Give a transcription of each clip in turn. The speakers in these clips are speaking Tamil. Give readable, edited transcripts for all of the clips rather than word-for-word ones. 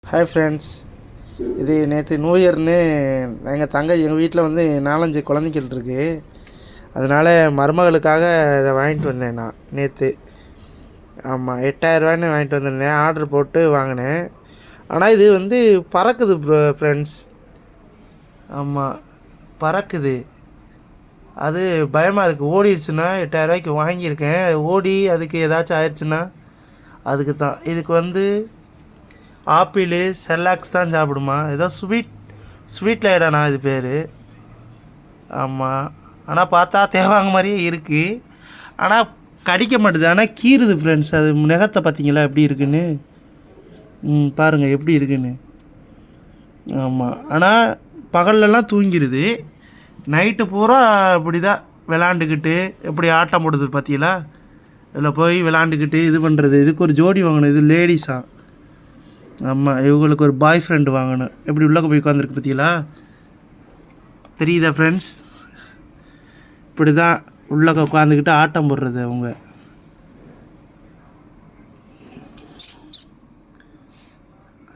ஹாய் ஃப்ரெண்ட்ஸ், இது நேற்று நியூ இயர்னு எங்கள் வீட்டில் வந்து 4-5 குழந்தைகள் இருக்குது. அதனால் மருமகளுக்காக இதை வாங்கிட்டு வந்தேன் நான் நேற்று. ஆமாம், 8000 வாங்கிட்டு வந்திருந்தேன். ஆர்டர் போட்டு வாங்கினேன். ஆனால் இது வந்து பறக்குது ஃப்ரெண்ட்ஸ். ஆமாம், பறக்குது. அது பயமாக இருக்குது. ஓடிடுச்சுன்னா 8000 வாங்கியிருக்கேன். ஓடி அதுக்கு ஏதாச்சும் ஆயிடுச்சுன்னா அதுக்கு தான். இதுக்கு வந்து ஆப்பிள் செல்லாக்ஸ் தான் சாப்பிடுமா. ஏதோ ஸ்வீட் லைடாண்ணா இது பேர். ஆமாம், ஆனால் பார்த்தா தேவாங்க மாதிரியே இருக்குது. ஆனால் கடிக்க மாட்டுது, ஆனால் கீறுது ஃப்ரெண்ட்ஸ். அது நகத்தை பார்த்தீங்களா எப்படி இருக்குன்னு? பாருங்கள் எப்படி இருக்குன்னு. ஆமாம், ஆனால் பகல்லலாம் தூங்கிடுது. நைட்டு பூரா இப்படி தான் விளாண்டுக்கிட்டு எப்படி ஆட்டம் போடுது பார்த்தீங்களா. இதில் போய் விளாண்டுக்கிட்டு இது பண்ணுறது. இதுக்கு ஒரு ஜோடி வாங்கணும். இது லேடிஸா. ஆமாம், இவங்களுக்கு ஒரு பாய் ஃப்ரெண்டு வாங்கணும். எப்படி உள்ளே போய் உட்காந்துருக்கு பார்த்தீங்களா, தெரியுதா ஃப்ரெண்ட்ஸ்? இப்படி தான் உள்ளே உட்காந்துக்கிட்டு ஆட்டம் போடுறது அவங்க.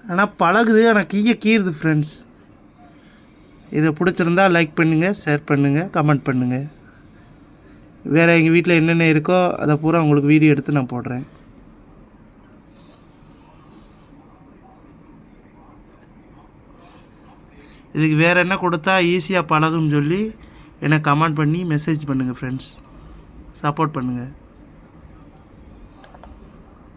ஆனால் பழகுது, ஆனால் கீறுது ஃப்ரெண்ட்ஸ். இதை பிடிச்சிருந்தா லைக் பண்ணுங்கள், ஷேர் பண்ணுங்கள், கமெண்ட் பண்ணுங்கள். வேறு எங்கள் வீட்டில் என்னென்ன இருக்கோ அதை பூரா உங்களுக்கு வீடியோ எடுத்து நான் போடுறேன். இதுக்கு வேறு என்ன கொடுத்தா ஈஸியாக பழகுன்னு சொல்லி எனக்கு கமெண்ட் பண்ணி மெசேஜ் பண்ணுங்கள் ஃப்ரெண்ட்ஸ். சப்போர்ட் பண்ணுங்கள்.